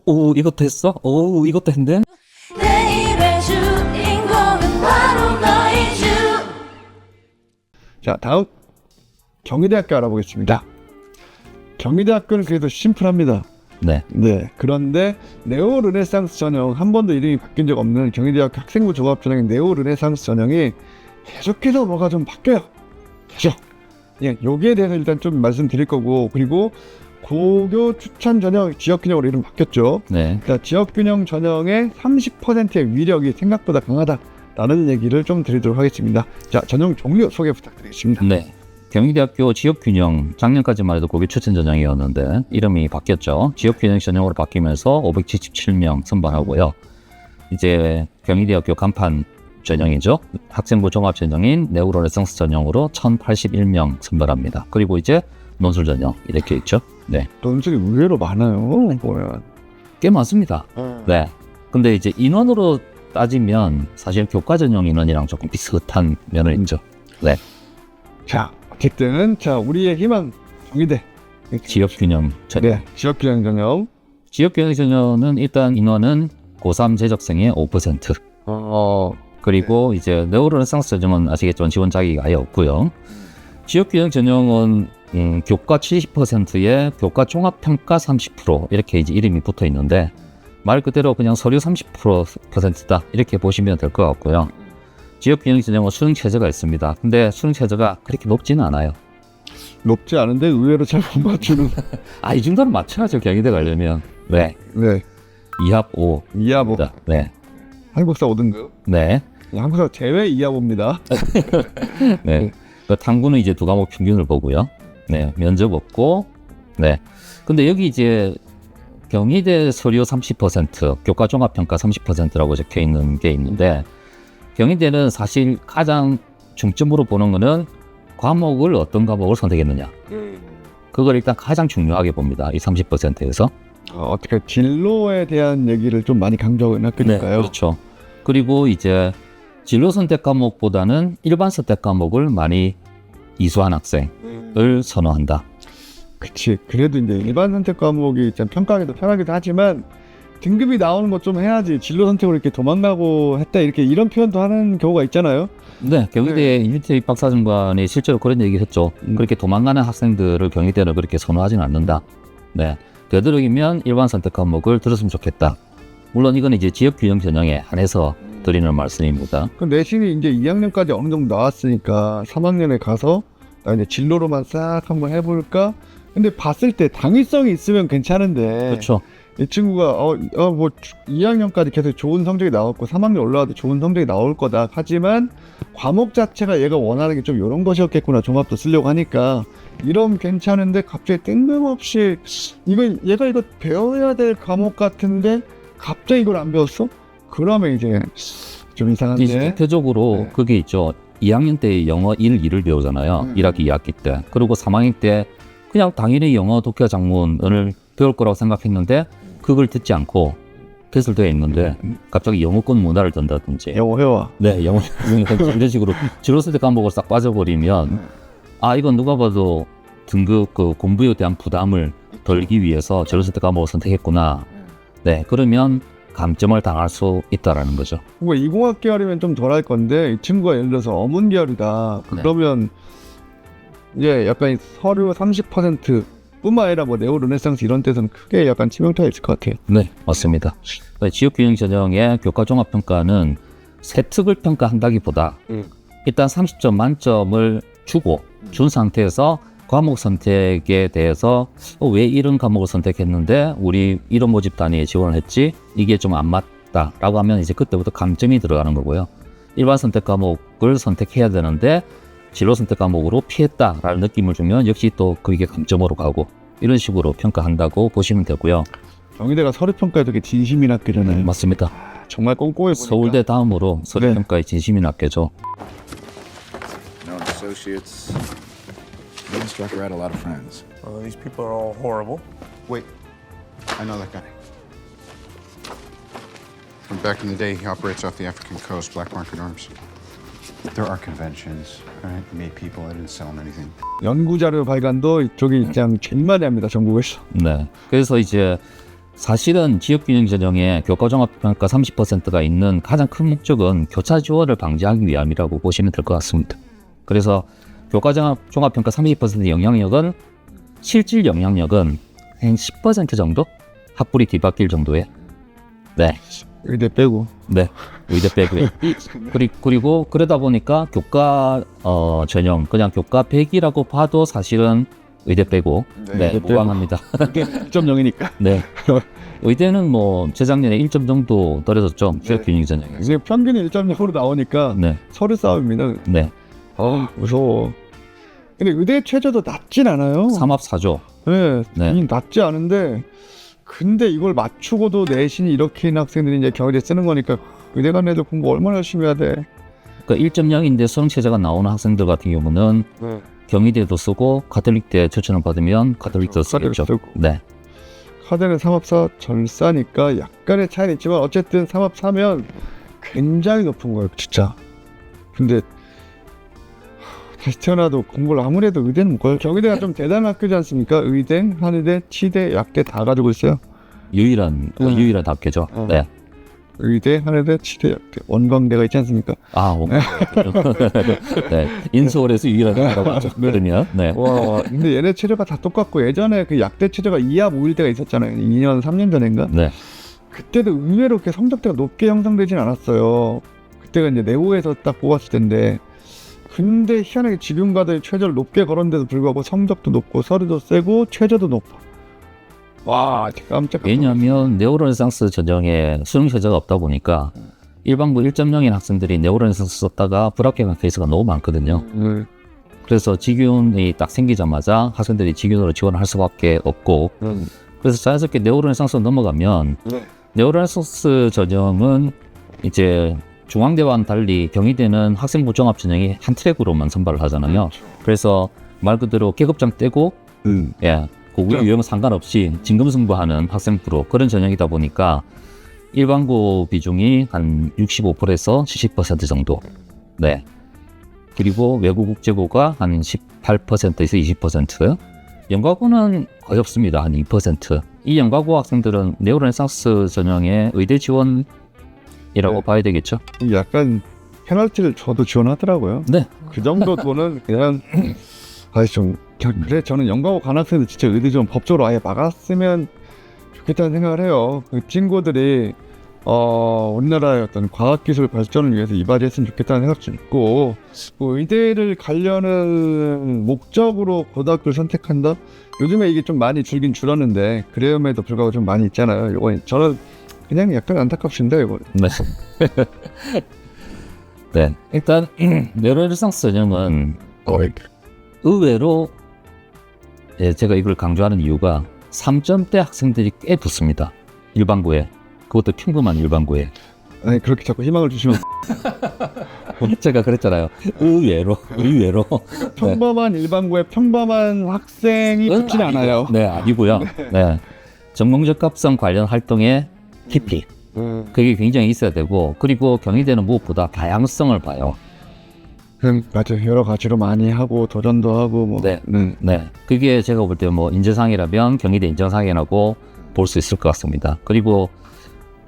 오, 이것도 했어? 오, 이것도 했네? 내일의 주인공은 바로 너이죠. 자, 다음 경희대학교 알아보겠습니다. 경희대학교는 그래도 심플합니다. 네. 네. 그런데 네오 르네상스 전형, 한 번도 이름이 바뀐 적 없는 경희대학교 학생부 종합 전형인 네오 르네상스 전형이 계속해서 뭐가 좀 바뀌어요. 계속. 예, 여기에 대해서 일단 좀 말씀드릴 거고, 그리고 고교 추천 전형 지역균형으로 이름 바뀌었죠. 네. 자, 지역균형 전형의 30%의 위력이 생각보다 강하다라는 얘기를 좀 드리도록 하겠습니다. 자, 전형 종류 소개 부탁드리겠습니다. 네. 경희대학교 지역균형, 작년까지만 해도 고교 추천 전형이었는데 이름이 바뀌었죠. 지역균형 전형으로 바뀌면서 577명 선발하고요. 이제 경희대학교 간판 전형이죠. 학생부 종합 전형인 네오 르네상스 전형으로 1081명 선발합니다. 그리고 이제 논술 전형 이렇게 있죠. 네. 논술이 의외로 많아요. 보면. 꽤 많습니다. 네. 근데 이제 인원으로 따지면 사실 교과 전형 인원이랑 조금 비슷한 면은 있죠. 네. 자, 어쨌든 자, 우리의 희망 경희대 지역균형 전형. 네, 지역균형 전형. 지역균형 전형은 일단 인원은 고3 재적생의 5%. 그리고 이제 네오 르네상스 전형은 아시겠지만 지원 자격이 아예 없고요. 지역균형 전형은 교과 70%에 교과 종합평가 30% 이렇게 이제 이름이 붙어 있는데 말 그대로 그냥 서류 30%다 이렇게 보시면 될 것 같고요. 지역균형 전형은 수능 최저가 있습니다. 근데 수능 최저가 그렇게 높지는 않아요. 높지 않은데 의외로 잘 못 맞추는. 이 정도는 맞춰야죠. 경희대 가려면. 네. 네. 2합 5. 이하 뭐 네. 한국사 5등급. 네. 한국사 제외 이하 봅니다. 네. 그 탐구는 이제 두 과목 평균을 보고요. 네. 면접 없고. 네. 근데 여기 이제 경희대 서류 30%, 교과 종합평가 30%라고 적혀 있는 게 있는데 경희대는 사실 가장 중점으로 보는 거는 과목을 어떤 과목을 선택했느냐. 그걸 일단 가장 중요하게 봅니다. 이 30%에서. 어떻게 진로에 대한 얘기를 좀 많이 강조하고 있는 학교니까요. 그렇죠. 그리고 이제 진로 선택 과목보다는 일반 선택 과목을 많이 이수한 학생을 선호한다. 그치. 그래도 이제 일반 선택 과목이 좀 평가하기도 편하기도 하지만 등급이 나오는 것 좀 해야지 진로 선택으로 이렇게 도망가고 했다 이렇게 이런 표현도 하는 경우가 있잖아요. 네, 경희대 임일태 박사장관이 실제로 그런 얘기를 했죠. 그렇게 도망가는 학생들을 경희대는 그렇게 선호하지는 않는다. 네, 되도록이면 일반 선택 과목을 들었으면 좋겠다. 물론 이건 이제 지역균형 전형에 한해서 드리는 말씀입니다. 그 내신이 이제 2학년까지 어느 정도 나왔으니까 3학년에 가서 나 이제 진로로만 싹 한번 해볼까? 근데 봤을 때 당위성이 있으면 괜찮은데 그렇죠. 이 친구가 뭐 2학년까지 계속 좋은 성적이 나왔고 3학년 올라와도 좋은 성적이 나올 거다. 하지만 과목 자체가 얘가 원하는 게 좀 이런 것이었겠구나. 종합도 쓰려고 하니까 이러면 괜찮은데 갑자기 뜬금없이 얘가 이거 배워야 될 과목 같은데 갑자기 이걸 안 배웠어? 그러면 이제 좀 이상한데. 이제 대표적으로 네. 그게 있죠. 2학년 때 영어 1, 2를 배우잖아요. 1학기, 2학기 때. 그리고 3학년 때 그냥 당연히 영어 독해 장문을 배울 거라고 생각했는데 그걸 듣지 않고 개설되어 있는데 갑자기 영어권 문화를 든다든지 영어 회화. 네, 영어 이런 식으로 진로선택 과목을 싹 빠져버리면 이건 누가 봐도 등급 그 공부에 대한 부담을 덜기 위해서 진로선택 과목을 선택했구나. 네, 그러면 감점을 당할 수 있다라는 거죠. 뭐 이공학 계열이면 좀 덜 할 건데 이 친구가 예를 들어서 어문 계열이다. 그러면 이제 약간 서류 30% 뿐만 아니라 뭐 네오 르네상스 이런 데서는 크게 약간 치명타가 있을 것 같아요. 네, 맞습니다. 지역균형 전형의 교과 종합평가는 세특을 평가한다기보다 일단 30점 만점을 준 상태에서 과목 선택에 대해서 왜 이런 과목을 선택했는데 우리 이런 모집 단위에 지원을 했지 이게 좀 안 맞다라고 하면 이제 그때부터 감점이 들어가는 거고요. 일반 선택 과목을 선택해야 되는데 진로 선택 과목으로 피했다라는 느낌을 주면 역시 또 그게 감점으로 가고 이런 식으로 평가한다고 보시면 되고요. 경희대가 서류 평가에 되게 진심인 학교잖아요. 맞습니다. 정말 꼼꼼해 보니까. 서울대 다음으로 서류 네. 평가에 진심인 학교죠. known associates. The instructor had a lot of friends. These people are all horrible. Wait, I know that guy. From back in the day, he operates off the African coast, black market arms. There are conventions, right? Meet people. I didn't sell them anything. 연구자료 발간도 이쪽이 그냥 제일 많이 합니다. 전국에서. 네. 그래서 이제 사실은 지역균형 전형에 교과종합평가 30%가 있는 가장 큰 목적은 교차 지원을 방지하기 위함이라고 보시면 될 것 같습니다. 그래서 교과종합평가 30%의 영향력은 실질 영향력은 한 10% 정도? 합불이 뒤바뀔 정도의 네. 의대 빼고. 네, 의대 빼고요. 그리고 그러다 보니까 교과 전형 그냥 교과 100이라고 봐도 사실은 의대 빼고 네, 무방합니다. 1.0이니까. 네, 의대는 뭐 재작년에 1점 정도 떨어졌죠. 지역균형 전형에서. 이제 평균이 1.0으로 나오니까 네, 서류 싸움입니다. 네, 무서워. 근데 의대 최저도 낮진 않아요. 삼합사조. 네, 네. 낮지 않은데 근데 이걸 맞추고도 내신이 이렇게 있는 학생들이 이제 경희대 쓰는 거니까 의대 간 애들 공부 얼마나 열심히 해야 돼. 그 1.0인데 수능 최저가 나오는 학생들 같은 경우는 경희대도 쓰고 가톨릭대 추천을 받으면 가톨릭도 쓰겠죠. 쓰고. 네, 카드는 삼합사 절사니까 약간의 차이는 있지만 어쨌든 삼합사면 굉장히 높은 거예요, 진짜. 근데 다시 태어나도 공부를 아무래도 의대는 못 가요. 경희대가 좀 대단한 학교지 않습니까? 의대, 한의대, 치대, 약대 다 가지고 있어요. 유일한 학교죠. 네. 의대, 한의대, 치대, 약대, 원광대가 있지 않습니까? 아, 네. 인서울에서 유일한 학교라고 하죠. 그러면 네. 와, 근데 얘네 체제가 다 똑같고 예전에 그 약대 체제가 2합 5일대가 있었잖아요. 2년, 3년 전인가? 네. 그때도 의외로 이렇게 성적대가 높게 형성되진 않았어요. 그때가 이제 네오에서 딱 뽑았을 텐데. 근데 희한하게 지금 가도 최저를 높게 걸었는데도 불구하고 성적도 높고 서류도 세고 최저도 높아. 와, 깜짝. 왜냐하면 네오르네상스 전형에 수능 최저가 없다 보니까 일반고 1.0인 학생들이 네오르네상스 썼다가 불합격한 케이스가 너무 많거든요. 그래서 직윤이 딱 생기자마자 학생들이 직윤으로 지원을 할 수밖에 없고 그래서 자연스럽게 네오르네상스로 넘어가면 네오르네상스 전형은 이제 중앙대와는 달리 경희대는 학생부 종합 전형이 한 트랙으로만 선발을 하잖아요. 그래서 말 그대로 계급장 떼고 예, 고교 유형 상관없이 진검승부하는 학생부로 그런 전형이다 보니까 일반고 비중이 한 65%에서 70% 정도. 네. 그리고 외국 국제고가 한 18%에서 20%. 연가고는 거의 없습니다. 한 2%. 이 연가고 학생들은 네오르네상스 전형의 의대 지원이라고 봐야 되겠죠. 약간 페널티를 줘도 지원하더라고요. 네. 그 정도 돈은 그냥 좀 그래 저는 연가고 간 학생들 진짜 의대 좀 법적으로 아예 막았으면 좋겠다는 생각을 해요. 그 친구들이 우리나라의 어떤 과학기술 발전을 위해서 이바지했으면 좋겠다는 생각도 좀 있고 뭐 의대를 가려는 목적으로 고등학교를 선택한다? 요즘에 이게 좀 많이 줄긴 줄었는데 그럼에도 불구하고 좀 많이 있잖아요. 이거 저는 그냥 약간 안타깝습니다. 이거. 네. 네. 일단 네오르네상스 전형은 의외로 예, 제가 이걸 강조하는 이유가 3점대 학생들이 꽤 붙습니다. 일반고에. 그것도 평범한 일반고에. 아니 그렇게 자꾸 희망을 주시면 제가 그랬잖아요. 의외로. 평범한 일반고에 평범한 학생이 붙진 않아요. 네, 아니고요. 네. 전공적합성 관련 활동의 깊이. 그게 굉장히 있어야 되고 그리고 경희대는 무엇보다 다양성을 봐요. 맞아요. 여러 가지로 많이 하고 도전도 하고 뭐. 네. 네. 그게 제가 볼 때 뭐 인재상이라면 경희대 인재상이라고 볼 수 있을 것 같습니다. 그리고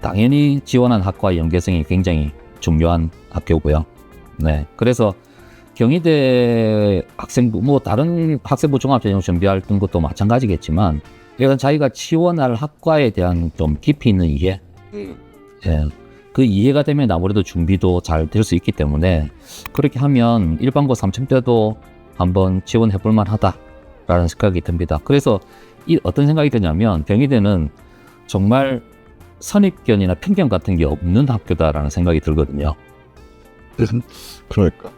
당연히 지원한 학과의 연계성이 굉장히 중요한 학교고요. 네. 그래서 경희대 학생부 뭐 다른 학생부 종합전형 준비할 것도 마찬가지겠지만 일단 자기가 지원할 학과에 대한 좀 깊이 있는 이해. 예. 그 이해가 되면 아무래도 준비도 잘 될 수 있기 때문에 그렇게 하면 일반고 3층 때도 한번 지원해 볼 만하다라는 생각이 듭니다. 그래서 어떤 생각이 드냐면 경희대는 정말 선입견이나 편견 같은 게 없는 학교다라는 생각이 들거든요. 그럴까?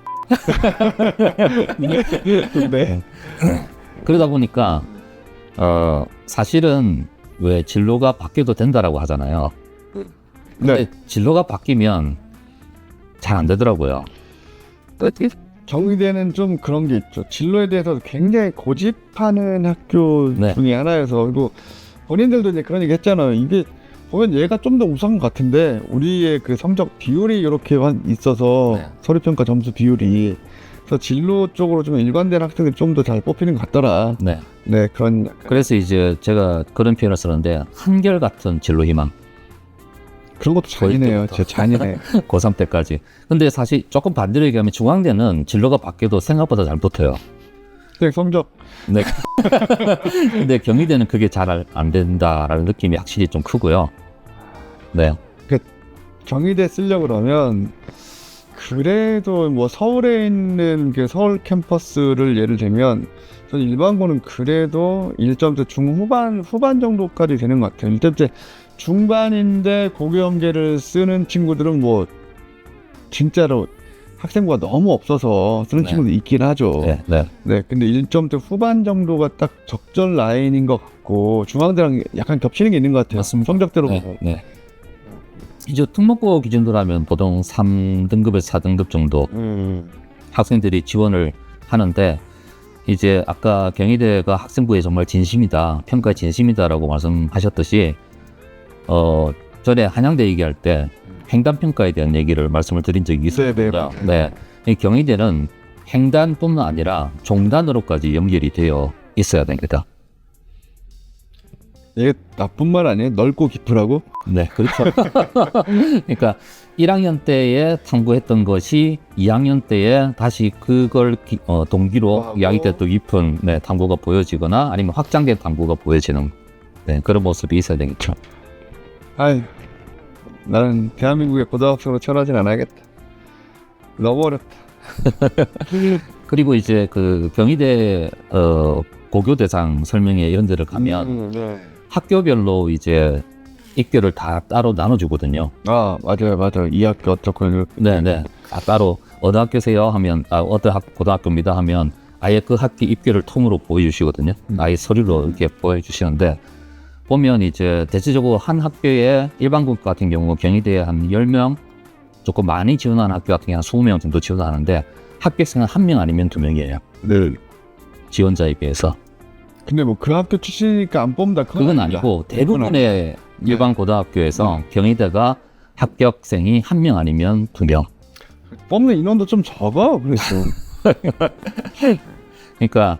네. 그러다 보니까 사실은 왜 진로가 바뀌어도 된다라고 하잖아요. 근데 진로가 바뀌면 잘 안 되더라고요. 경희대는 좀 그런 게 있죠. 진로에 대해서 굉장히 고집하는 학교 네. 중에 하나여서 그리고 본인들도 이제 그런 얘기 했잖아요. 이게 보면 얘가 좀 더 우수한 것 같은데 우리의 그 성적 비율이 이렇게 있어서 네. 서류평가 점수 비율이 그래서 진로 쪽으로 좀 일관된 학생들이 좀 더 잘 뽑히는 것 같더라. 네. 네, 그런 그래서 이제 제가 그런 표현을 쓰는데 한결같은 진로 희망. 그런 것도 잔인해요. 진짜 잔인해. 고3 때까지. 근데 사실 조금 반대로 얘기하면 중앙대는 진로가 바뀌어도 생각보다 잘 붙어요. 네, 성적 네. 근데 경희대는 그게 잘 안 된다라는 느낌이 확실히 좀 크고요. 네. 경희대 쓰려고 그러면 그래도 뭐 서울에 있는 그 서울 캠퍼스를 예를 들면 저는 일반고는 그래도 1점대 후반 정도까지 되는 것 같아요. 1점대 중반인데 고교연계를 쓰는 친구들은 뭐 진짜로 학생부가 너무 없어서 쓰는 네. 친구도 있긴 하죠. 네. 네. 네, 근데 1점대 후반 정도가 딱 적절 라인인 것 같고 중앙대랑 약간 겹치는 게 있는 것 같아요. 맞습니다. 성적대로 네. 보면. 네. 이제 특목고 기준으로 하면 보통 3등급에서 4등급 정도 학생들이 지원을 하는데 이제 아까 경희대가 학생부에 정말 진심이다, 평가에 진심이다라고 말씀하셨듯이 전에 한양대 얘기할 때 횡단평가에 대한 얘기를 말씀을 드린 적이 있습니다. 네. 이 경희대는 횡단뿐만 아니라 종단으로까지 연결이 되어 있어야 됩니다. 이게 나쁜 말 아니에요? 넓고 깊으라고? 네, 그렇죠. 그러니까 1학년 때에 탐구했던 것이 2학년 때에 다시 그걸 동기로 2학년 때 또 깊은 탐구가 보여지거나 아니면 확장된 탐구가 보여지는 그런 모습이 있어야 되겠죠. 아이, 나는 대한민국의 고등학생으로 태어나진 않아야겠다. 너무 어렵다. 그리고 이제 그 경희대 고교 대상 설명회 이런 데를 가면 네. 학교별로 이제 입결을 다 따로 나눠주거든요. 아, 맞아요. 이 학교 어떻고. 네네. 따로 어느 학교세요 하면 어느 고등학교입니다 하면 아예 그 학기 입결을 통으로 보여주시거든요. 아예 서류로 이렇게 보여주시는데 보면 이제 대체적으로 한 학교에 일반고 같은 경우 경희대에 한 10명 조금 많이 지원하는 학교 같은 경우 한 20명 정도 지원하는데 합격생은 1명 아니면 2명이에요. 네. 지원자에 비해서. 근데 뭐 그 학교 출신이니까 안 뽑는다. 그건 아니고 대부분의 일반 고등학교에서 경희대가 합격생이 1명 아니면 2명. 뽑는 인원도 좀 적어. 그랬어. 그러니까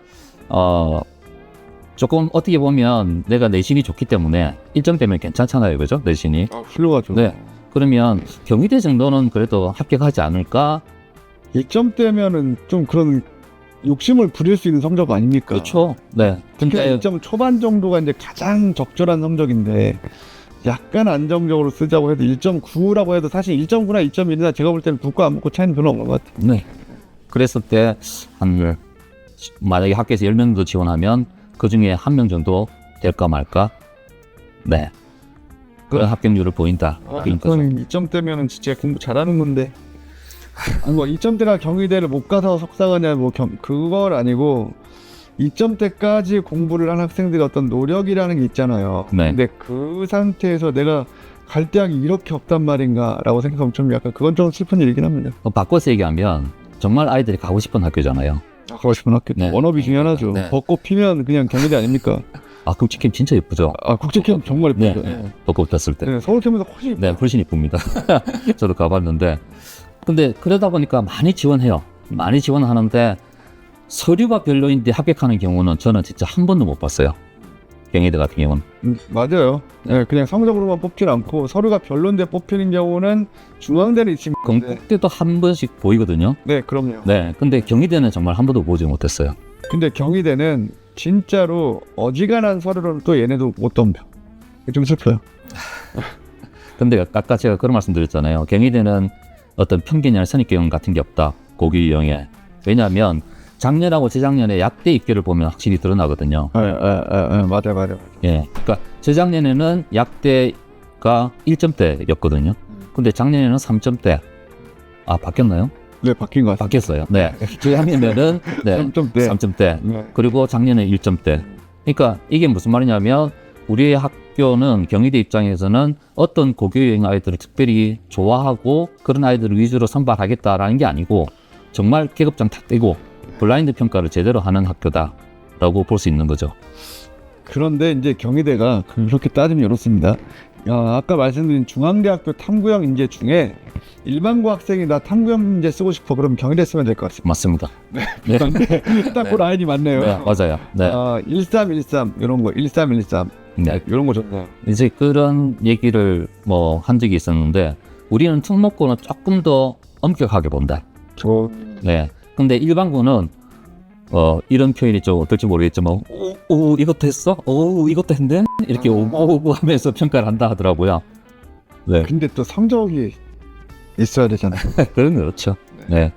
조금 어떻게 보면 내가 내신이 좋기 때문에 1점 되면 괜찮잖아요, 그죠? 내신이. 훌륭하죠. 네. 그러면 경희대 정도는 그래도 합격하지 않을까? 1점대면은 좀 그런 욕심을 부릴 수 있는 성적 아닙니까? 그렇죠. 네. 근데 1점 초반 정도가 이제 가장 적절한 성적인데 약간 안정적으로 쓰자고 해도 1.9라고 해도 사실 1.9나 2.1이나 제가 볼 때는 국가 안 먹고 차이는 별로 없는 것 같아요. 네. 그랬을 때 한 만약에 학교에서 10명 정도 지원하면 그 중에 1명 정도 될까 말까? 네. 그런 합격률을 보인다. 그러니까 그건 2점대면은 진짜 공부 잘하는 건데. 아니 뭐 2점대가 경희대를 못 가서 석사하냐 뭐 그건 아니고 2점대까지 공부를 한 학생들의 어떤 노력이라는 게 있잖아요. 네. 근데 그 상태에서 내가 갈 대학이 이렇게 없단 말인가라고 생각하면 좀 약간 그건 좀 슬픈 일이긴 합니다. 바꿔서 얘기하면 정말 아이들이 가고 싶은 학교잖아요. 가고 싶은 학교. 네. 워너비 중에 하나죠. 네. 벚꽃 피면 그냥 경희대 아닙니까? 아, 국제캠 진짜 예쁘죠? 아 국제캠 정말 네. 예쁘죠. 네. 벚꽃 폈을 때. 네, 서울캠보다 훨씬 네, 훨씬 이쁩니다. 저도 가봤는데. 근데 그러다 보니까 많이 지원해요. 많이 지원하는데 서류가 별로인데 합격하는 경우는 저는 진짜 한 번도 못 봤어요. 경희대 같은 경우는. 맞아요. 네, 그냥 성적으로만 뽑질 않고 서류가 별론데 뽑히는 경우는 중앙대는 있지만 건국대도 한 번씩 보이거든요. 네, 그럼요. 네, 근데 경희대는 정말 한 번도 보지 못했어요. 근데 경희대는 진짜로 어지간한 서류로는 또 얘네도 못 덤벼. 좀 슬퍼요. 근데 아까 제가 그런 말씀 드렸잖아요. 경희대는 어떤 편견이나 선입견 같은 게 없다. 고교 유형에. 왜냐하면 작년하고 재작년에 약대 입결을 보면 확실히 드러나거든요. 맞아요. 예. 그러니까 재작년에는 약대가 1점대였거든요. 근데 작년에는 3점대. 아, 바뀌었나요? 네, 바뀐 것 같아요. 바뀌었어요. 네. 재작년에는 네, 3점대. 3점대. 네. 그리고 작년에 1점대. 그러니까 이게 무슨 말이냐면 우리의 학교는 경희대 입장에서는 어떤 고교 유형 아이들을 특별히 좋아하고 그런 아이들을 위주로 선발하겠다라는 게 아니고 정말 계급장 다 떼고 블라인드 평가를 제대로 하는 학교다라고 볼 수 있는 거죠. 그런데 이제 경희대가 그렇게 따지면 이렇습니다. 아까 말씀드린 중앙대학교 탐구형 인재 중에 일반고 학생이 나 탐구형 인재 쓰고 싶어 그럼 경희대 쓰면 될 것 같습니다. 맞습니다. 그런데 딱 그 라인이 맞네요. 네, 맞아요. 네. 1313 이런 거 1313 네. 이런 거 좋네요. 이제 그런 얘기를 뭐 한 적이 있었는데 우리는 특목고는 조금 더 엄격하게 본다. 네. 근데 일반고는 이런 표현이 좀 어떨지 모르겠지만 오 이것도 했어? 오 이것도 했네? 이렇게 오고 하면서 평가를 한다 하더라고요. 네. 근데 또 성적이 있어야 되잖아요. 그건 그렇죠. 네.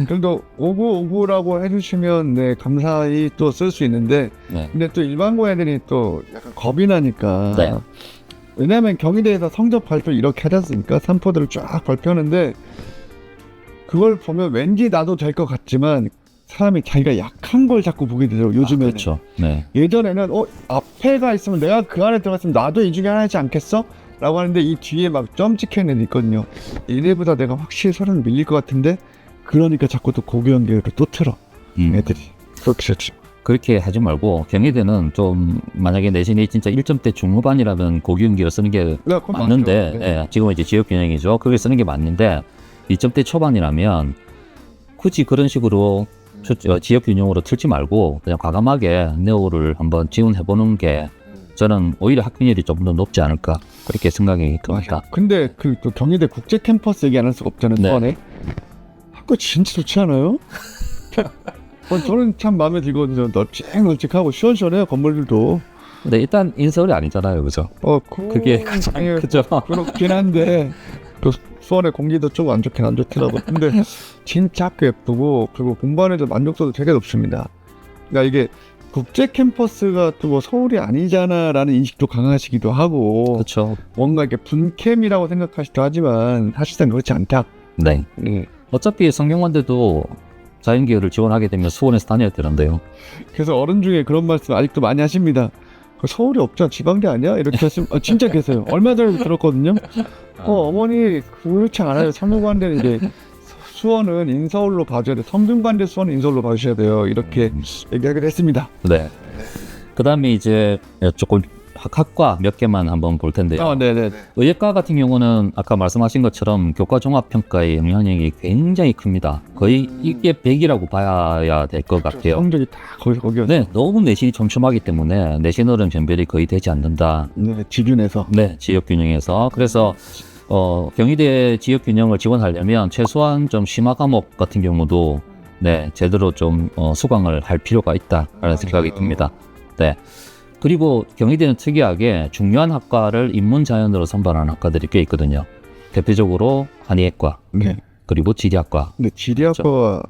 그래도 오구라고 해주시면 네 감사히 또 쓸 수 있는데 네. 근데 또 일반고 애들이 또 약간 겁이 나니까 네. 왜냐면 경희대에서 성적 발표 이렇게 하지 않습니까? 산포들을 쫙 발표하는데 그걸 보면 왠지 나도 될 것 같지만 사람이 자기가 약한 걸 자꾸 보게 되더라고요. 요즘에는. 그렇죠. 네. 예전에는 앞에가 있으면 내가 그 안에 들어갔으면 나도 이 중에 하나지 않겠어? 라고 하는데 이 뒤에 막 점 찍혀있는 애들 있거든요. 얘네보다 내가 확실히 서른 밀릴 것 같은데 그러니까 자꾸 또 고교 연계를 또 틀어 애들이. 그렇게 됐죠. 그렇게 하지 말고 경희대는 좀 만약에 내신이 진짜 1점대 중후반이라면 고교연기로 쓰는 게 네, 그건 맞는데 맞죠. 네. 예, 지금은 이제 지역균형이죠. 그걸 쓰는 게 맞는데 2점대 초반이라면 굳이 그런 식으로 지역균형으로 틀지 말고 그냥 과감하게 네오를 한번 지원해보는 게 저는 오히려 합격률이 좀 더 높지 않을까 그렇게 생각이 듭니다. 근데 그 또 경희대 국제 캠퍼스 얘기 안 할 수가 없잖아요. 네. 네. 학교 진짜 좋지 않아요? 저는 참 마음에 들거든요. 널찍널찍하고 시원시원해요 건물들도. 근데 일단 인서울이 아니잖아요, 그죠? 그게 가장 크죠. 그렇긴 한데 그 수원의 공기도 좀 안 좋더라고. 근데 진짜 학교 예쁘고 그리고 공부하는 애들 만족도도 되게 높습니다. 그러니까 이게 국제 캠퍼스가 또 뭐 서울이 아니잖아라는 인식도 강하시기도 하고 그렇죠. 뭔가 이렇게 분캠이라고 생각하시기도 하지만 사실상 그렇지 않다. 네. 네. 어차피 성균관대도 자연계열을 지원하게 되면 수원에서 다녀야 되는데요. 그래서 어른 중에 그런 말씀 아직도 많이 하십니다. 그 서울이 없잖아 지방대 아니야? 이렇게 하시면 진짜 계세요. 얼마 전에 들었거든요. 어머니 그렇지 않아요. 성균관대는 이제 수원은 인서울로 봐줘야 돼. 성균관대 수원은 인서울로 봐주셔야 돼요. 이렇게 얘기하기로 했습니다. 네. 그 다음에 이제 조금 학과 몇 개만 한번 볼 텐데요. 네네. 의예과 같은 경우는 아까 말씀하신 것처럼 교과 종합평가의 영향력이 굉장히 큽니다. 거의 이게 100이라고 봐야 될 것 같아요. 성적이 다 거기였어요. 네, 너무 내신이 촘촘하기 때문에 내신으로는 변별이 거의 되지 않는다. 네, 지준에서. 네, 지역균형에서. 그래서 경희대 지역균형을 지원하려면 최소한 좀 심화 과목 같은 경우도 네, 제대로 좀 수강을 할 필요가 있다라는 생각이 듭니다. 네. 그리고 경희대는 특이하게 중요한 학과를 인문자연으로 선발하는 학과들이 꽤 있거든요. 대표적으로 한의학과, 네. 그리고 지리학과. 근데 지리학과가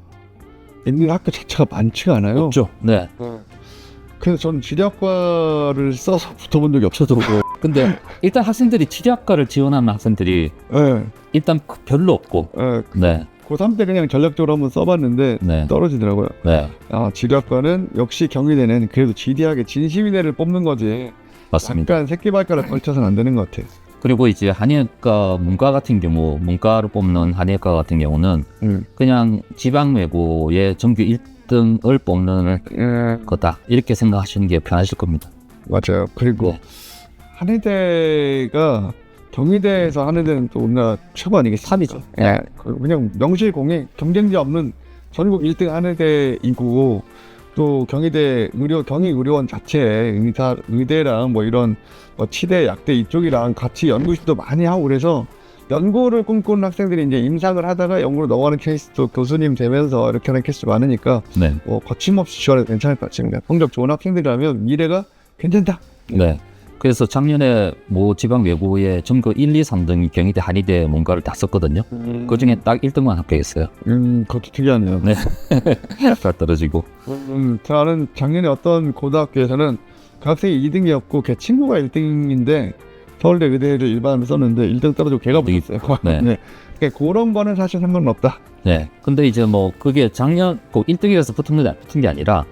있는 학교 자체가 많지가 않아요. 없죠. 네. 그래서 저는 지리학과를 써서 붙어본 적이 없어서 저도 근데 일단 학생들이 지리학과를 지원하는 학생들이 네. 일단 별로 없고. 네. 고3 때 그냥 전략적으로 한번 써봤는데 네. 떨어지더라고요. 네. 지리학과는 역시 경희대는 그래도 지리학의 진심인 애를 뽑는 거지. 맞습니다. 약간 새끼발가락 걸쳐서는 안 되는 것 같아요. 그리고 이제 한의학과 문과 같은 경우, 문과를 뽑는 한의학과 같은 경우는 그냥 지방 외고의 전교 1등을 뽑는 거다. 이렇게 생각하시는 게 편하실 겁니다. 맞아요. 그리고 네. 한의대가 경희대에서 하는 데는 또 우리나라 최고 아니겠습니까? 3위죠. 예, 그냥 명실공히 경쟁자 없는 전국 1등 한의대이고 또 경희대 경희의료원 자체에 의대랑 뭐 이런 치대, 약대 이쪽이랑 같이 연구실도 많이 하고 그래서 연구를 꿈꾸는 학생들이 이제 임상을 하다가 연구로 넘어가는 케이스도 교수님 되면서 이렇게 하는 케이스도 많으니까 네. 거침없이 지원해도 괜찮을 것 같습니다. 성적 좋은 학생들이라면 미래가 괜찮다. 네. 그래서 작년에 모 지방 외고의 전교 1, 2, 3등이 경희대, 한의대 문과를 다 썼거든요. 그 중에 딱 1등만 합격했어요. 그것도 특이하네요. 네. 잘 떨어지고. 저는 작년에 어떤 고등학교에서는 그 학생이 2등이었고 걔 친구가 1등인데 서울대 의대를 일반으로 썼는데 1등 떨어지고 걔가 붙었어요. 네. 네. 그러니까 그런 거는 사실 상관은 없다. 네. 근데 이제 뭐 그게 작년 꼭 1등이라서 붙은 게 아니라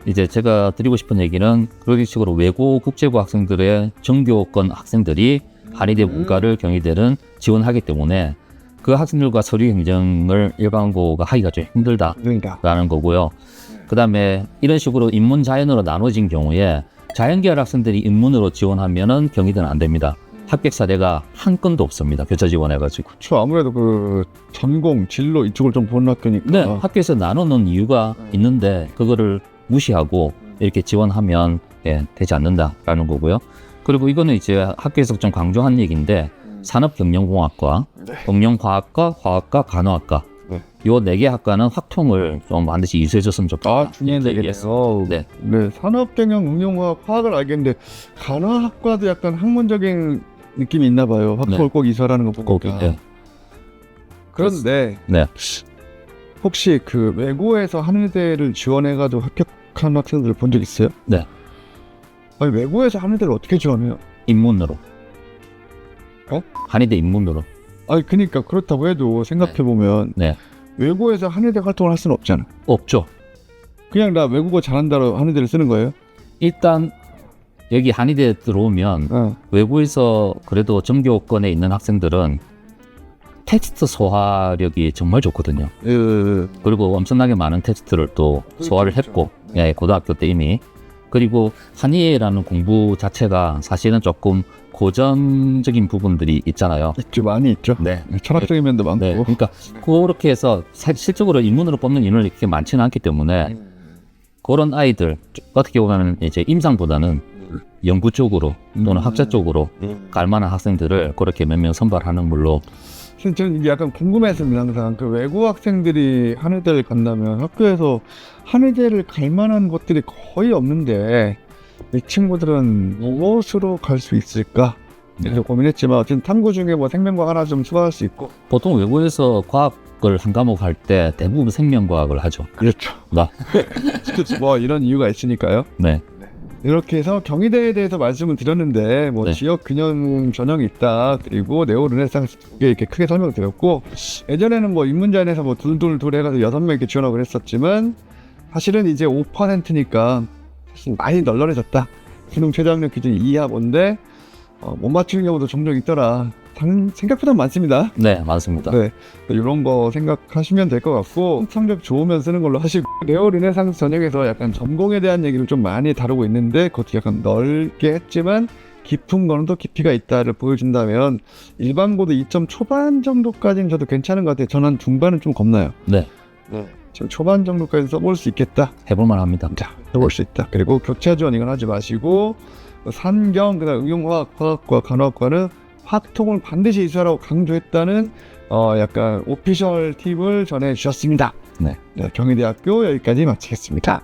이제 제가 드리고 싶은 얘기는 그런 식으로 외고 국제고 학생들의 전교권 학생들이 한의대 문과를 경희대는 지원하기 때문에 그 학생들과 서류 경쟁을 일반고가 하기가 좀 힘들다라는 거고요. 그 다음에 이런 식으로 인문 자연으로 나눠진 경우에 자연계열 학생들이 인문으로 지원하면은 경희대는 안 됩니다. 합격 사례가 한 건도 없습니다. 교차 지원해가지고. 저 아무래도 그 전공 진로 이쪽을 좀 보는 학교니까. 네, 학교에서 나누는 이유가 있는데 그거를 무시하고 이렇게 지원하면 되지 않는다라는 거고요. 그리고 이거는 이제 학교에서 좀 강조한 얘기인데 산업경영공학과, 응용과학과, 과학과, 간호학과 네. 요 4개 학과는 확통을 좀 반드시 이수해줬으면 좋겠다. 아, 중요한 얘기네요. 네. 네, 산업경영, 응용과학, 화학을 알겠는데 간호학과도 약간 학문적인 느낌이 있나 봐요. 학통을 네. 꼭 이수하라는 거 꼭, 보니까. 네. 그런데 네. 혹시 그 외고에서 한의대를 지원해가지고 합격한 학생들을 본 적 있어요? 네. 아니, 외고에서 한의대를 어떻게 지원해요? 입문으로. 어? 한의대 입문으로. 아니, 그러니까 그렇다고 해도 생각해보면 네. 외고에서 한의대 활동을 할 수는 없잖아. 없죠. 그냥 나 외국어 잘한다로 한의대를 쓰는 거예요? 일단 여기 한의대 들어오면 외부에서 그래도 전교권에 있는 학생들은 텍스트 소화력이 정말 좋거든요. 그리고 엄청나게 많은 텍스트를 또 소화를 했고, 예, 고등학교 때 이미. 그리고 한의라는 공부 자체가 사실은 조금 고전적인 부분들이 있잖아요. 있죠, 많이 있죠. 네. 철학적인 면도 많고. 네. 그러니까 그렇게 해서 실적으로 인문으로 뽑는 인원이 이렇게 많지는 않기 때문에 그런 아이들 어떻게 보면 이제 임상보다는 연구 쪽으로 또는 학자 쪽으로 갈 만한 학생들을 그렇게 몇 명 선발하는 걸로. 저는 이게 약간 궁금했습니다. 항상 그 외고 학생들이 한의대를 간다면 학교에서 한의대를 갈 만한 것들이 거의 없는데 이 친구들은 무엇으로 갈 수 있을까? 그래서 고민했지만 어쨌든 탐구 중에 뭐 생명과학 하나 좀 추가할 수 있고. 보통 외국에서 과학을 한 과목 할 때 대부분 생명과학을 하죠. 그렇죠. 뭐 이런 이유가 있으니까요. 네. 이렇게 해서 경희대에 대해서 말씀을 드렸는데 뭐 네. 지역 균형 전형이 있다. 그리고 네오 르네상스 두 개 이렇게 크게 설명드렸고, 예전에는 뭐 인문자연에서 뭐 둘 해가지고 6명 이렇게 지원하고 그랬었지만 사실은 이제 5%니까 사실 많이 널널해졌다. 수능 최저학력 기준이 2 이하 뭔데 못 맞추는 경우도 종종 있더라. 생각보다 많습니다. 네, 맞습니다. 네, 이런 거 생각하시면 될 것 같고, 성적 좋으면 쓰는 걸로 하시고, 네오 르네상스 전형에서 약간 전공에 대한 얘기를 좀 많이 다루고 있는데 그것도 약간 넓게 했지만 깊은 거는 또 깊이가 있다를 보여준다면 일반고도 2점 초반 정도까지는 저도 괜찮은 것 같아요. 저는 중반은 좀 겁나요. 네. 지금 초반 정도까지 써볼 수 있겠다. 해볼만 합니다. 자, 해볼 수 있다. 그리고 교차 지원 이건 하지 마시고 산경, 그다음 응용화학, 화학과, 간호학과는 확통을 반드시 이수하라고 강조했다는 약간 오피셜 팁을 전해주셨습니다. 네. 경희대학교 여기까지 마치겠습니다.